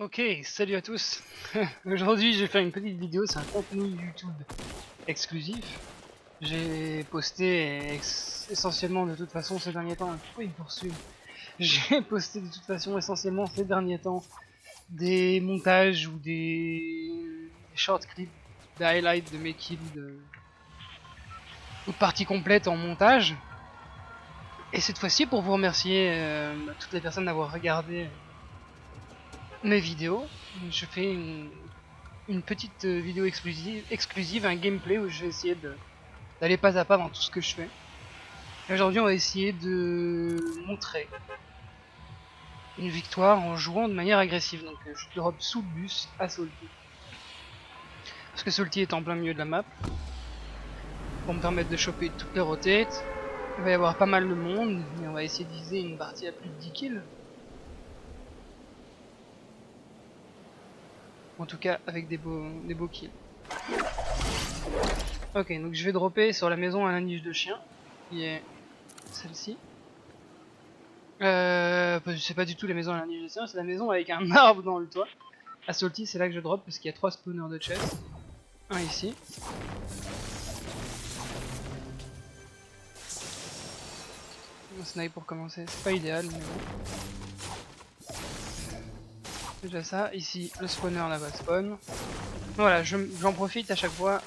Ok, salut à tous. Aujourd'hui, je vais faire une petite vidéo, c'est un contenu YouTube exclusif. J'ai posté essentiellement de toute façon ces derniers temps. Pourquoi il me poursuit? J'ai posté de toute façon essentiellement ces derniers temps des montages ou des short clips, des highlights de mes kills ou de parties complètes en montage. Et cette fois-ci, pour vous remercier toutes les personnes d'avoir regardé mes vidéos, je fais une petite vidéo exclusive, un gameplay où je vais essayer d'aller pas à pas dans tout ce que je fais. Et aujourd'hui, on va essayer de montrer une victoire en jouant de manière agressive. Donc je drop sous le bus à Salty. Parce que Salty est en plein milieu de la map. Pour me permettre de choper toutes les rotates. Il va y avoir pas mal de monde, mais on va essayer de viser une partie à plus de 10 kills. En tout cas, avec des beaux kills. Ok, donc je vais dropper sur la maison à la niche de chien, qui est celle-ci. C'est pas du tout la maison à la niche de chien, c'est la maison avec un arbre dans le toit. À Salty, c'est là que je drop parce qu'il y a 3 spawners de chest. Un ici. Un snipe pour commencer, c'est pas idéal, mais bon. Déjà ça, ici le spawner là-bas spawn. Voilà, j'en profite à chaque fois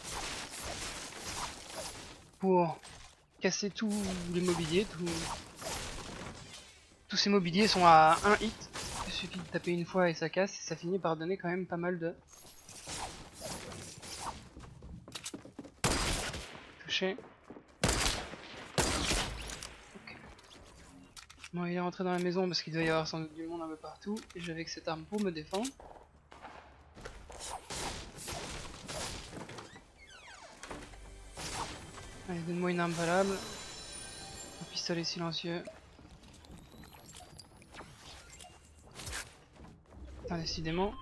pour casser tous les mobiliers. Tous ces mobiliers sont à 1 hit. Il suffit de taper une fois et ça casse, et ça finit par donner quand même pas mal de... Touché. Okay. Bon, il est rentré dans la maison parce qu'il doit y avoir sans doute du monde un peu partout, et j'avais que cette arme pour me défendre. Allez, donne-moi une arme valable. Un pistolet silencieux. Ah, décidément.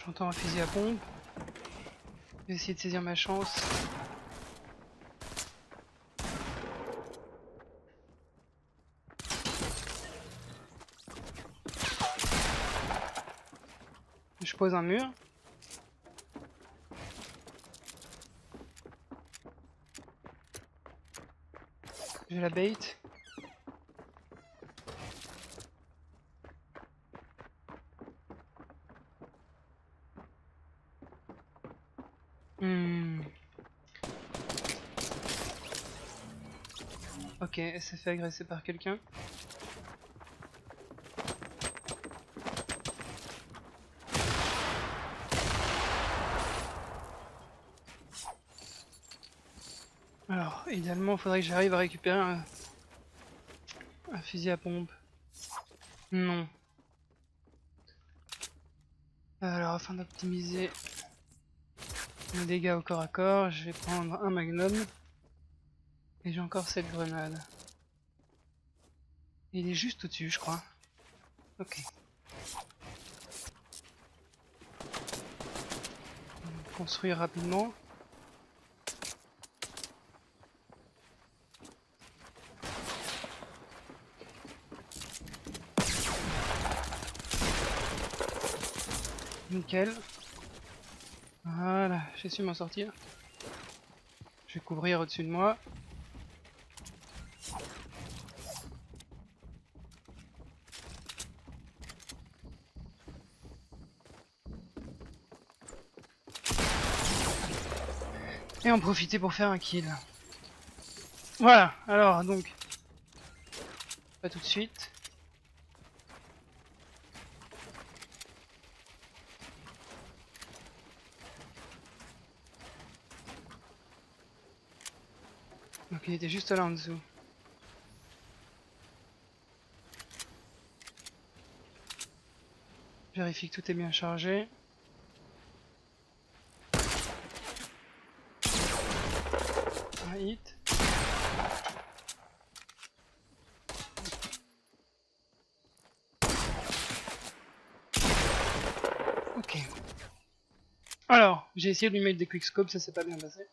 J'entends un fusil à pompe. Je vais essayer de saisir ma chance. Je pose un mur. J'ai la bait. Ok, elle s'est fait agresser par quelqu'un. Alors, idéalement, il faudrait que j'arrive à récupérer un fusil à pompe. Non. Alors, afin d'optimiser les dégâts au corps à corps, je vais prendre un magnum. Et j'ai encore cette grenade. Il est juste au-dessus, je crois. Ok. Construire rapidement. Nickel. Voilà, j'ai su m'en sortir. Je vais couvrir au-dessus de moi. Et en profiter pour faire un kill. Voilà, alors donc... Pas tout de suite. Donc il était juste là en dessous. Vérifie que tout est bien chargé. Un hit. Ok. Alors, j'ai essayé de lui mettre des quickscopes, ça s'est pas bien passé.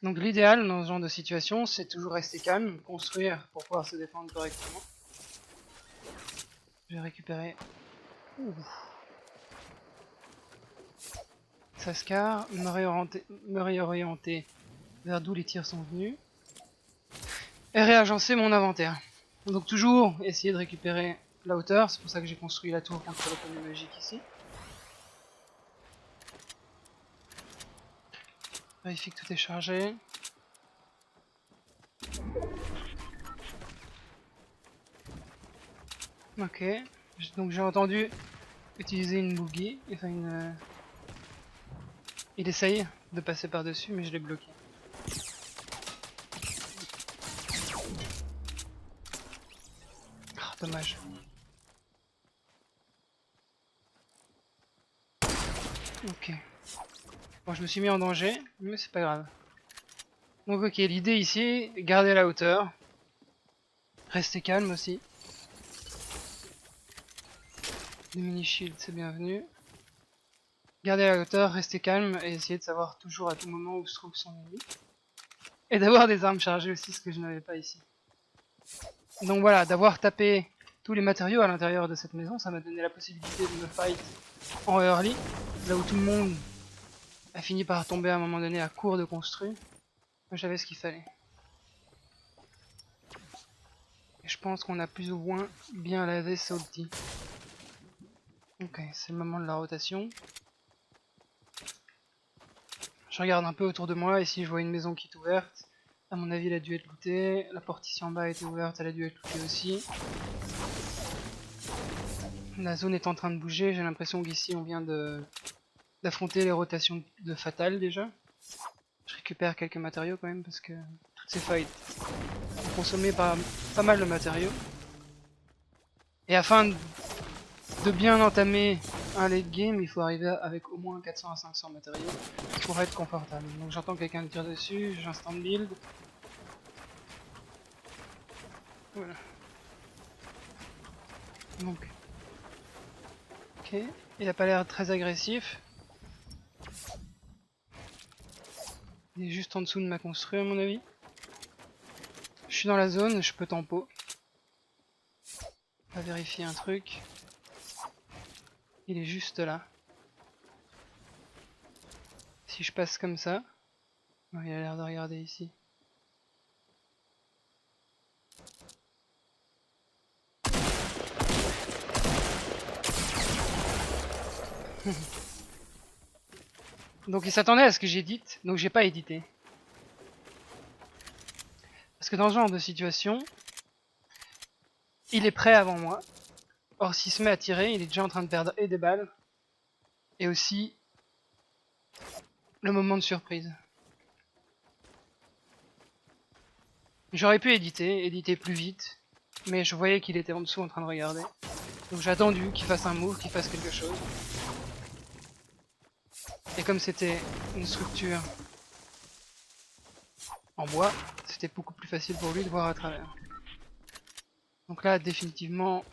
Donc l'idéal dans ce genre de situation, c'est toujours rester calme, construire pour pouvoir se défendre correctement. Je vais récupérer... Ouh. Sascar, me réorienter vers d'où les tirs sont venus. Et réagencer mon inventaire. Donc toujours essayer de récupérer la hauteur, c'est pour ça que j'ai construit la tour contre le pommier magique ici. Vérifie que tout est chargé. Ok, donc j'ai entendu utiliser une boogie, enfin une... Il essaye de passer par-dessus, mais je l'ai bloqué. Ah, dommage. Ok. Bon, je me suis mis en danger, mais c'est pas grave. Donc ok, l'idée ici, garder la hauteur. Rester calme aussi. Des mini-shields, c'est bienvenu. Garder la hauteur, rester calme et essayer de savoir toujours à tout moment où se trouve son ennemi. Et d'avoir des armes chargées aussi, ce que je n'avais pas ici. Donc voilà, d'avoir tapé tous les matériaux à l'intérieur de cette maison, ça m'a donné la possibilité de me fight en early, là où tout le monde a fini par tomber à un moment donné à court de construit. Moi j'avais ce qu'il fallait. Et je pense qu'on a plus ou moins bien lavé Salty. Ok, c'est le moment de la rotation. Je regarde un peu autour de moi, ici je vois une maison qui est ouverte. À mon avis elle a dû être lootée. La porte ici en bas a été ouverte, elle a dû être lootée aussi. La zone est en train de bouger, j'ai l'impression qu'ici on vient d'affronter les rotations de Fatal déjà. Je récupère quelques matériaux quand même parce que toutes ces fights ont consommé pas mal de matériaux. Et afin de bien entamer un late game, il faut arriver avec au moins 400 à 500 matériaux pour être confortable. Donc j'entends quelqu'un me tire dessus, j'instant build. Voilà. Donc. Ok, il a pas l'air très agressif. Il est juste en dessous de ma construit à mon avis. Je suis dans la zone, je peux tempo. On va vérifier un truc. Il est juste là. Si je passe comme ça... Non, il a l'air de regarder ici. Donc il s'attendait à ce que j'édite, donc j'ai pas édité. Parce que dans ce genre de situation, il est prêt avant moi. Or s'il se met à tirer, il est déjà en train de perdre et des balles, et aussi le moment de surprise. J'aurais pu éditer plus vite, mais je voyais qu'il était en dessous en train de regarder. Donc j'ai attendu qu'il fasse un move, qu'il fasse quelque chose. Et comme c'était une structure en bois, c'était beaucoup plus facile pour lui de voir à travers. Donc là, définitivement,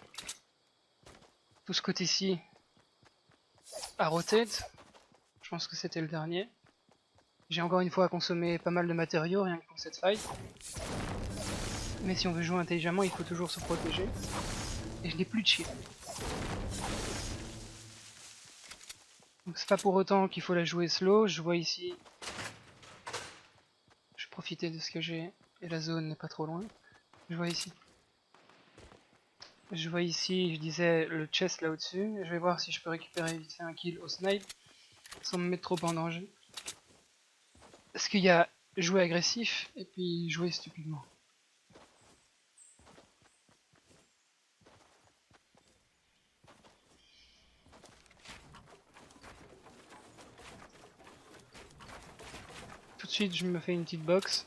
tout ce côté-ci a rotate. Je pense que c'était le dernier. J'ai encore une fois consommé pas mal de matériaux rien que pour cette fight. Mais si on veut jouer intelligemment, il faut toujours se protéger. Et je n'ai plus de shield. Donc c'est pas pour autant qu'il faut la jouer slow. Je vois ici... Je vais profiter de ce que j'ai. Et la zone n'est pas trop loin. Je vois ici, je disais, le chest là au-dessus. Je vais voir si je peux récupérer vite fait un kill au snipe sans me mettre trop en danger. Parce qu'il y a jouer agressif et puis jouer stupidement. Tout de suite je me fais une petite box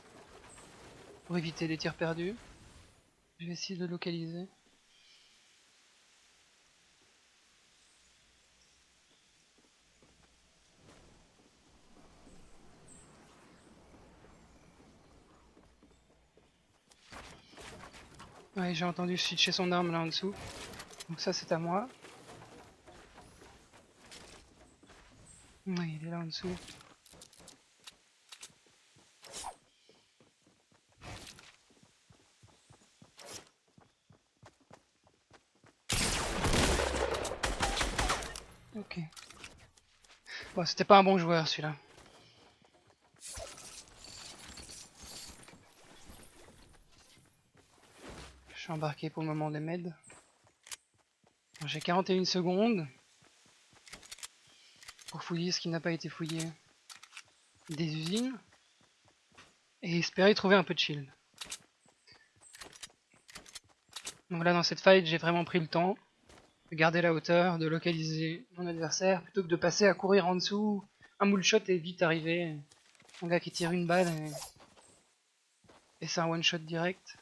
pour éviter les tirs perdus. Je vais essayer de localiser. Ouais, j'ai entendu switcher son arme là en dessous. Donc ça c'est à moi. Ouais, il est là en dessous. Bon, c'était pas un bon joueur celui-là. Je suis embarqué pour le moment des meds. J'ai 41 secondes pour fouiller ce qui n'a pas été fouillé des usines et espérer trouver un peu de shield. Donc là dans cette fight j'ai vraiment pris le temps de garder la hauteur, de localiser mon adversaire plutôt que de passer à courir en dessous. Un moule shot est vite arrivé. Un gars qui tire une balle et c'est un one shot direct.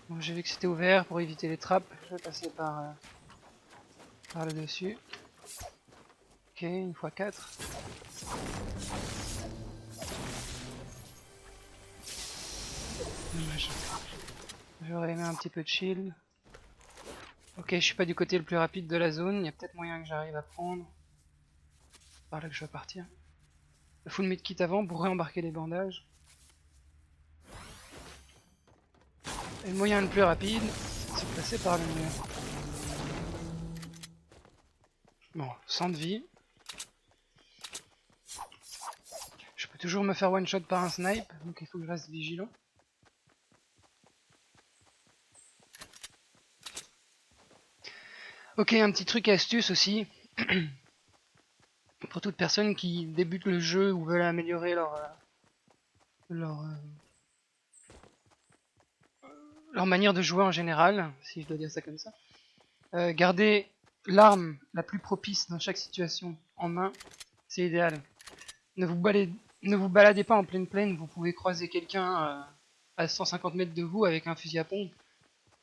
Donc j'ai vu que c'était ouvert pour éviter les trappes. Je vais passer par le dessus. Ok, une fois 4. Dommage. J'aurais aimé un petit peu de shield. Ok, je suis pas du côté le plus rapide de la zone. Il y a peut-être moyen que j'arrive à prendre. Par là que je vais partir. Le full medkit avant pour réembarquer les bandages. Et le moyen le plus rapide, c'est de passer par le mur. Bon, 100 de vie. Je peux toujours me faire one shot par un snipe, donc il faut que je reste vigilant. Ok, un petit truc astuce aussi. Pour toute personne qui débute le jeu ou veulent améliorer leur manière de jouer en général, si je dois dire ça comme ça. Garder l'arme la plus propice dans chaque situation en main, c'est idéal. Ne vous baladez pas en pleine plaine, vous pouvez croiser quelqu'un à 150 mètres de vous avec un fusil à pompe.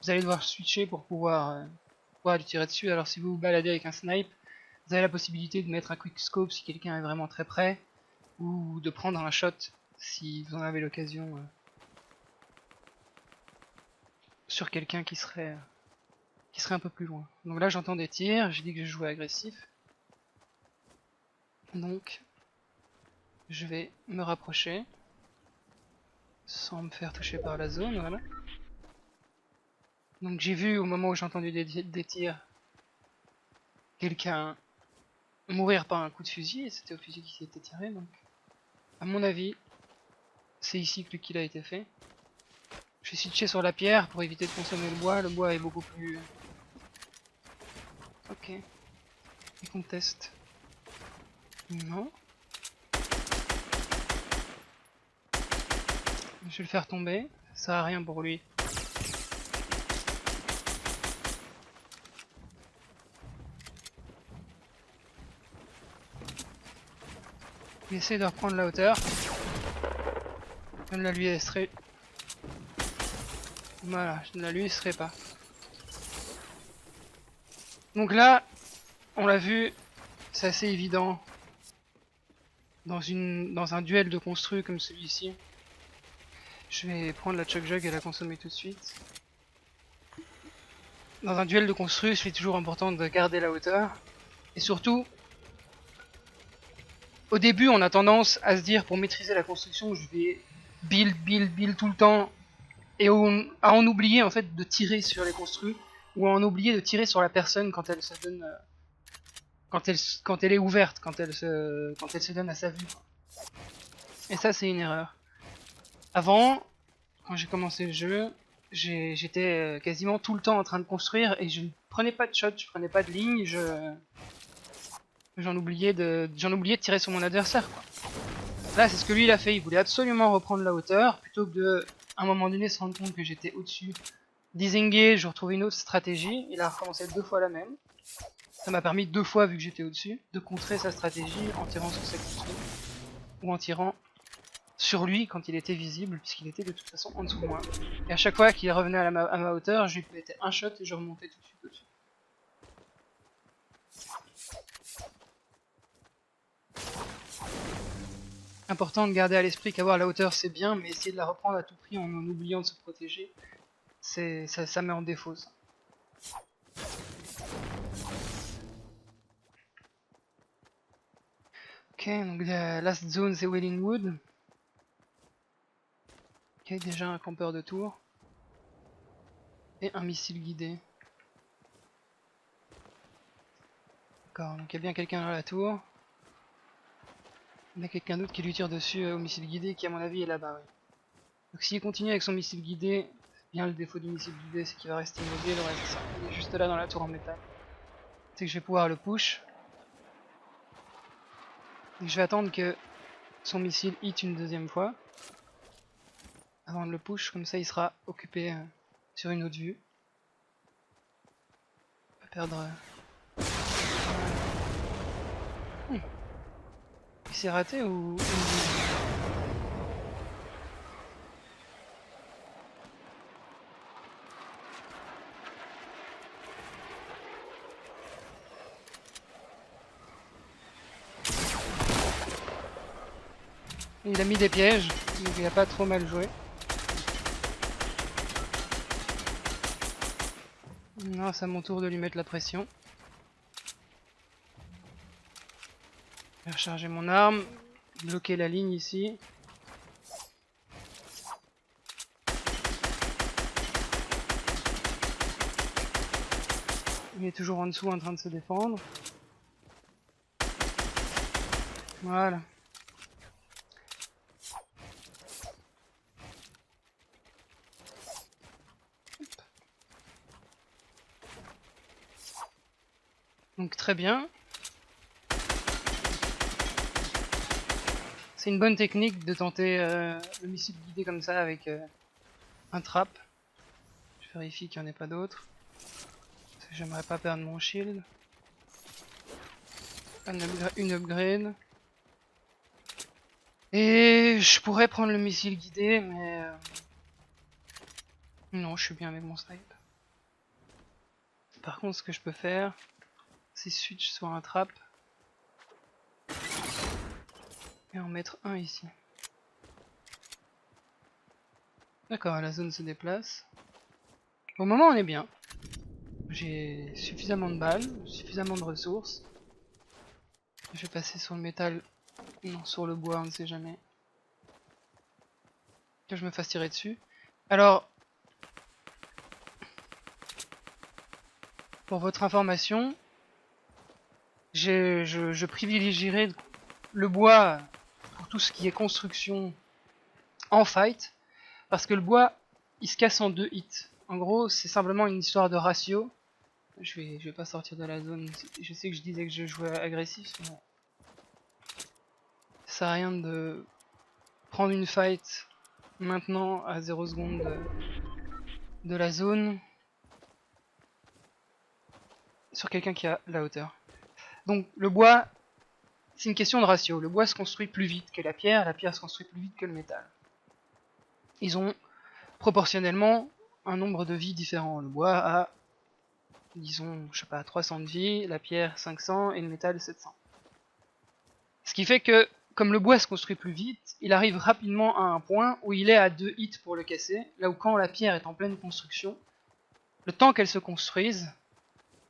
Vous allez devoir switcher pour pouvoir lui tirer dessus. Alors si vous vous baladez avec un snipe, vous avez la possibilité de mettre un quick scope si quelqu'un est vraiment très près, ou de prendre un shot si vous en avez l'occasion sur quelqu'un qui serait un peu plus loin. Donc là j'entends des tirs, j'ai dit que je jouais agressif. Donc je vais me rapprocher sans me faire toucher par la zone, voilà. Donc j'ai vu au moment où j'ai entendu des tirs quelqu'un mourir par un coup de fusil, et c'était au fusil qui s'était tiré, donc à mon avis c'est ici que le kill a été fait. Je vais switcher sur la pierre pour éviter de consommer le bois est beaucoup plus... Ok. Et qu'on teste. Non. Je vais le faire tomber, ça sert à rien pour lui. Il essaie de reprendre la hauteur. Je ne la lui laisserai... Voilà, je ne la lui laisserai pas. Donc là, on l'a vu, c'est assez évident. Dans un duel de construit comme celui-ci. Je vais prendre la Chug Jug et la consommer tout de suite. Dans un duel de construit, c'est toujours important de garder la hauteur. Et surtout, au début, on a tendance à se dire, pour maîtriser la construction, je vais build tout le temps. Et à en oublier en fait de tirer sur les construits. Ou à en oublier de tirer sur la personne quand elle se donne... quand elle est ouverte, quand elle se donne à sa vue. Et ça, c'est une erreur. Avant, quand j'ai commencé le jeu, j'étais quasiment tout le temps en train de construire et je ne prenais pas de shot, je prenais pas de ligne, j'en oubliais de tirer sur mon adversaire, quoi. Là, c'est ce que lui il a fait, il voulait absolument reprendre la hauteur, plutôt que de, à un moment donné, se rendre compte que j'étais au-dessus. Disengage, retrouver une autre stratégie, il a recommencé 2 fois la même. Ça m'a permis 2 fois, vu que j'étais au-dessus, de contrer sa stratégie en tirant sur ses construits, ou en tirant sur lui quand il était visible, puisqu'il était de toute façon en dessous de moi. Et à chaque fois qu'il revenait à ma hauteur, je lui mettais un shot et je remontais tout de suite au-dessus. Important de garder à l'esprit qu'avoir la hauteur c'est bien, mais essayer de la reprendre à tout prix en oubliant de se protéger, ça met en défaut ça. Ok, donc la last zone c'est Wellingwood. Ok, déjà un campeur de tour. Et un missile guidé. D'accord, donc il y a bien quelqu'un dans la tour. Il y a quelqu'un d'autre qui lui tire dessus au missile guidé qui à mon avis est là-bas, oui. Donc s'il continue avec son missile guidé, bien le défaut du missile guidé c'est qu'il va rester immobile, ouais c'est ça. Il est juste là dans la tour en métal. C'est que je vais pouvoir le push. Donc je vais attendre que son missile hit une deuxième fois. Avant de le push, comme ça il sera occupé sur une autre vue. Pas perdre... Il s'est raté ou... Il a mis des pièges, donc il a pas trop mal joué. Non, c'est à mon tour de lui mettre la pression. Je vais recharger mon arme, bloquer la ligne ici. Il est toujours en dessous en train de se défendre. Voilà. Donc très bien. C'est une bonne technique de tenter le missile guidé comme ça avec un trap. Je vérifie qu'il n'y en ait pas d'autres. Parce que j'aimerais pas perdre mon shield. Une upgrade. Et je pourrais prendre le missile guidé, mais... non, je suis bien avec mon snipe. Par contre, ce que je peux faire, c'est switch sur un trap. Et en mettre un ici. D'accord, la zone se déplace. Au moment, on est bien. J'ai suffisamment de balles, suffisamment de ressources. Je vais passer sur le métal, non, sur le bois, on ne sait jamais. Que je me fasse tirer dessus. Alors, pour votre information, je privilégierai le bois pour tout ce qui est construction en fight, parce que le bois, il se casse en 2 hits. En gros, c'est simplement une histoire de ratio. Je vais pas sortir de la zone. Je sais que je disais que je jouais agressif, mais ça sert à rien de prendre une fight maintenant à 0 secondes de la zone sur quelqu'un qui a la hauteur. Donc le bois, c'est une question de ratio. Le bois se construit plus vite que la pierre se construit plus vite que le métal. Ils ont proportionnellement un nombre de vies différent. Le bois a, disons, je sais pas, 300 de vie, la pierre 500 et le métal 700. Ce qui fait que, comme le bois se construit plus vite, il arrive rapidement à un point où il est à 2 hits pour le casser, là où quand la pierre est en pleine construction, le temps qu'elle se construise,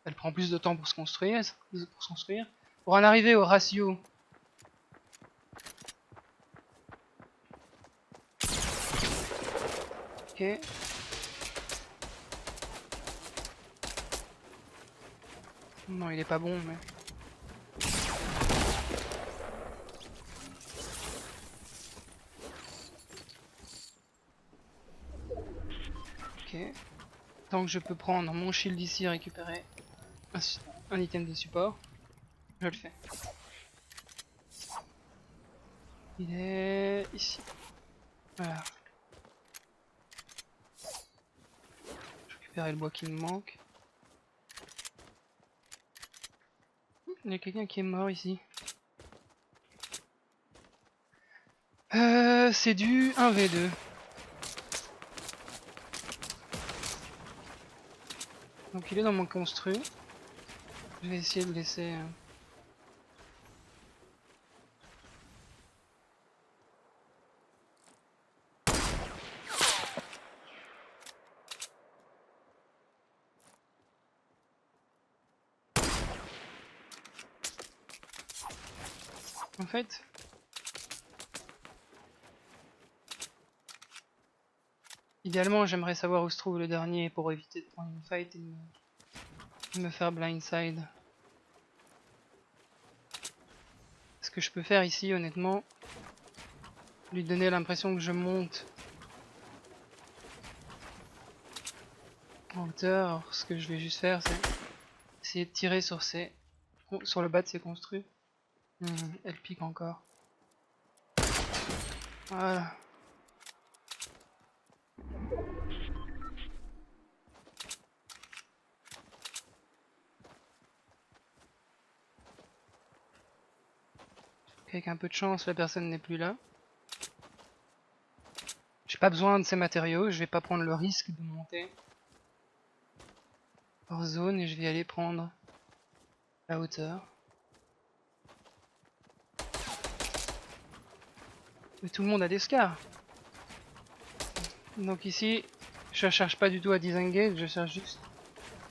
elle prend plus de temps pour se construire, pour en arriver au ratio ok. Non, il est pas bon, mais... ok. Tant que je peux prendre mon shield ici et récupérer un item de support, je le fais. Il est ici. Voilà. Je récupère le bois qui me manque. Il y a quelqu'un qui est mort ici. C'est du 1v2. Donc il est dans mon construit. Je vais essayer de laisser... En fait... idéalement, j'aimerais savoir où se trouve le dernier pour éviter de prendre une fight et de me faire blindside. que je peux faire ici, honnêtement, lui donner l'impression que je monte en hauteur. Alors, ce que je vais juste faire, c'est essayer de tirer sur le bas de ces construits. Elle pique encore. Voilà. Avec un peu de chance, la personne n'est plus là. J'ai pas besoin de ces matériaux, je vais pas prendre le risque de monter hors zone et je vais aller prendre la hauteur. Mais tout le monde a des scars. Donc ici, je cherche pas du tout à disengage, je cherche juste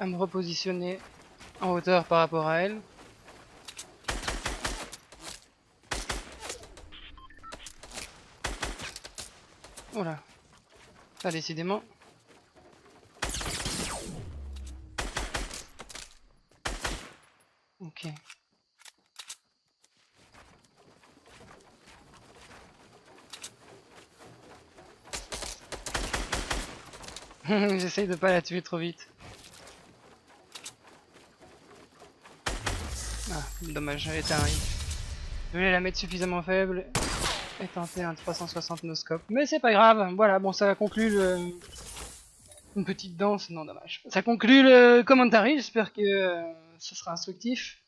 à me repositionner en hauteur par rapport à elle. Voilà. Ah, décidément. Ok. J'essaye de pas la tuer trop vite. Ah, dommage, elle était un hit. Je voulais la mettre suffisamment faible et tenter un 360 no scope. Mais c'est pas grave, voilà, bon ça conclut une petite danse, non dommage. Ça conclut le commentary, j'espère que ça sera instructif.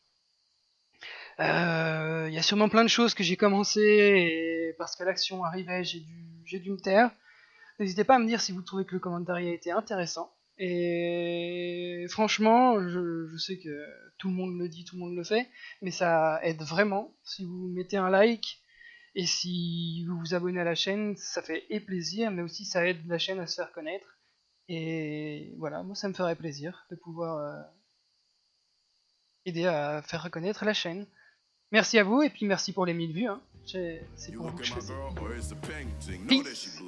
Il y a sûrement plein de choses que j'ai commencé et parce que l'action arrivait, j'ai dû me taire. N'hésitez pas à me dire si vous trouvez que le commentary a été intéressant. Et franchement, je sais que tout le monde le dit, tout le monde le fait, mais ça aide vraiment. Si vous mettez un like et si vous vous abonnez à la chaîne, ça fait plaisir, mais aussi ça aide la chaîne à se faire connaître. Et voilà, moi ça me ferait plaisir de pouvoir aider à faire reconnaître la chaîne. Merci à vous et puis merci pour les 1000 vues. Hein. C'est pour vous que je fais ça. Peace.